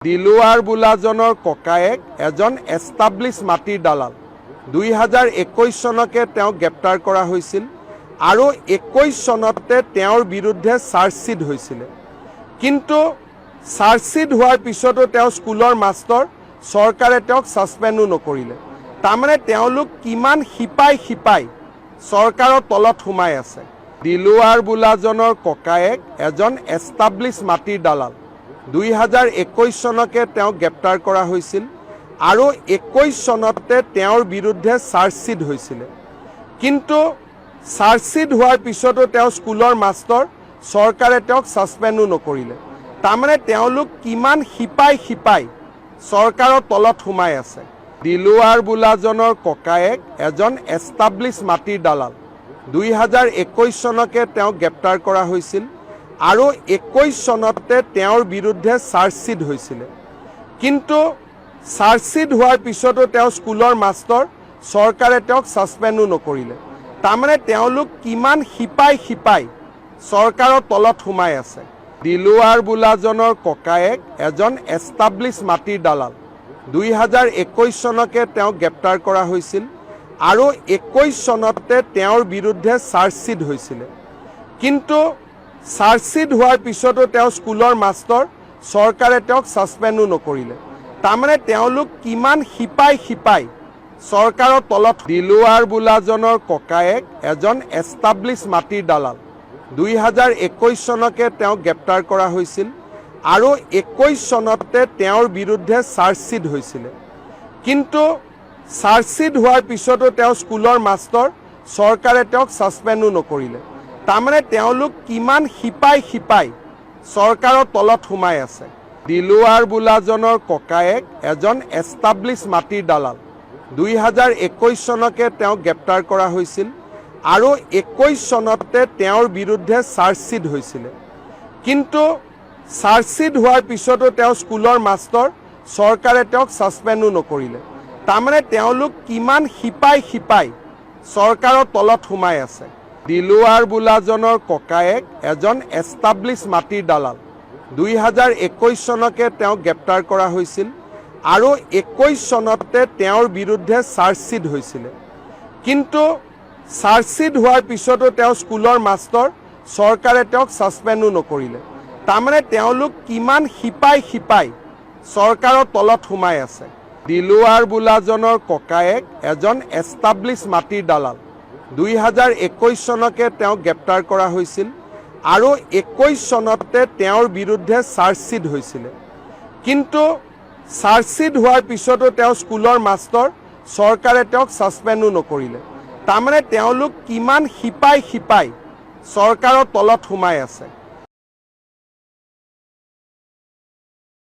দিলুৱাৰ বোলাজনৰ ককায়েক এজন এষ্টাব্লিছ মাটিৰ দালাল 2021 চনকে তেওঁ গ্ৰেপ্তাৰ কৰা হৈছিল আৰু 21 চনতে তেওঁৰ বিৰুদ্ধে চাৰ্জশ্বিট হৈছিল কিন্তু চাৰ্জশ্বিট হোৱাৰ পিছতো তেওঁ স্কুলৰ মাষ্টৰ চৰকাৰে তেওঁক সাসপেণ্ডো নকৰিলে তাৰমানে তেওঁলোক কিমান হিপাই চৰকাৰৰ তলত সোমাই আছে দিলুৱাৰ বোলাজনৰ ককায়েক এজন এষ্টাব্লিছ মাটিৰ দালাল 2021 চনকে তেওঁ গ্ৰেপ্তাৰ কৰা হৈছিল আৰু 21 চনতে তেওঁৰ বিৰুদ্ধে চাৰ্জশ্বিট হৈছিল কিন্তু চাৰ্জশ্বিট হোৱাৰ পিছতো তেওঁ স্কুলৰ মাষ্টৰ চৰকাৰে তেওঁক সাসপেণ্ডো নকৰিলে তাৰমানে তেওঁলোক কিমান হিপাই চৰকাৰৰ তলত সোমাই আছে দিলুৱাৰ বোলাজনৰ ককায়েক এজন এষ্টাব্লিছ মাটিৰ দালাল 2021 চনকে তেওঁ গ্ৰেপ্তাৰ কৰা হৈছিল আৰু 21 চনতে তেওঁৰ বিৰুদ্ধে চাৰ্জশ্বিট হৈছিল কিন্তু চাৰ্জশ্বিট হোৱাৰ পিছতো তেওঁ স্কুলৰ মাষ্টৰ চৰকাৰে তেওঁক সাসপেণ্ডো নকৰিলে তাৰমানে তেওঁলোক কিমান হিপাই চৰকাৰৰ তলত সোমাই আছে দিলুৱাৰ বোলাজনৰ ককায়েক এজন এষ্টাব্লিছ মাটিৰ দালাল 2021 চনকে তেওঁ গ্ৰেপ্তাৰ কৰা হৈছিল আৰু 21 চনতে তেওঁৰ বিৰুদ্ধে চাৰ্জশ্বিট হৈছিল কিন্তু চাৰ্জশ্বিট হোৱাৰ পিছতো তেওঁ স্কুলৰ মাষ্টৰ চৰকাৰে তেওঁক সাসপেণ্ডো নকৰিলে তাৰমানে তেওঁলোক কিমান হিপাই চৰকাৰৰ তলত দিলুৱাৰ বোলাজনৰ ককায়েক এজন এষ্টাব্লিছ মাটিৰ দালাল 2021 চনকে তেওঁ গ্ৰেপ্তাৰ কৰা হৈছিল আৰু 21 চনতে তেওঁৰ বিৰুদ্ধে চাৰ্জশ্বিট হৈছিল কিন্তু চাৰ্জশ্বিট হোৱাৰ পিছতো তেওঁ স্কুলৰ মাষ্টৰ চৰকাৰে তেওঁক সাসপেণ্ডো নকৰিলে তাৰমানে তেওঁলোক কিমান হিপাই চৰকাৰৰ তলত সোমাই আছে দিলুৱাৰ বোলাজনৰ ককায়েক এজন এষ্টাব্লিছ মাটিৰ দালাল 2021 চনকে তেওঁ গ্ৰেপ্তাৰ কৰা হৈছিল আৰু 21 চনতে তেওঁৰ বিৰুদ্ধে চাৰ্জশ্বিট হৈছিল কিন্তু চাৰ্জশ্বিট হোৱাৰ পিছতো তেওঁ স্কুলৰ মাষ্টৰ চৰকাৰে তেওঁক সাসপেণ্ডো নকৰিলে তাৰমানে তেওঁলোক কিমান হিপাই চৰকাৰৰ তলত সোমাই আছে দিলুৱাৰ বোলাজনৰ ককায়েক এজন এষ্টাব্লিছ মাটিৰ দালাল 2021 চনকে তেওঁ গ্ৰেপ্তাৰ কৰা হৈছিল আৰু 21 চনতে তেওঁৰ বিৰুদ্ধে চাৰ্জশ্বিট হৈছিল কিন্তু চাৰ্জশ্বিট হোৱাৰ পিছতো তেওঁ স্কুলৰ মাষ্টৰ চৰকাৰে তেওঁক সাসপেণ্ডো নকৰিলে তাৰমানে তেওঁলোক কিমান হিপাই চৰকাৰৰ তলত সোমাই আছে দিলুৱাৰ বোলাজনৰ ককায়েক এজন এষ্টাব্লিছ মাটিৰ দালাল 2021 চনকে তেওঁ গ্ৰেপ্তাৰ কৰা হৈছিল আৰু 21 চনতে তেওঁৰ বিৰুদ্ধে চাৰ্জশ্বিট হৈছিল কিন্তু চাৰ্জশ্বিট হোৱাৰ পিছতো তেওঁ স্কুলৰ মাষ্টৰ চৰকাৰে তেওঁক সাসপেণ্ডো নকৰিলে তাৰমানে তেওঁলোক কিমান হিপাই চৰকাৰৰ তলত সোমাই আছে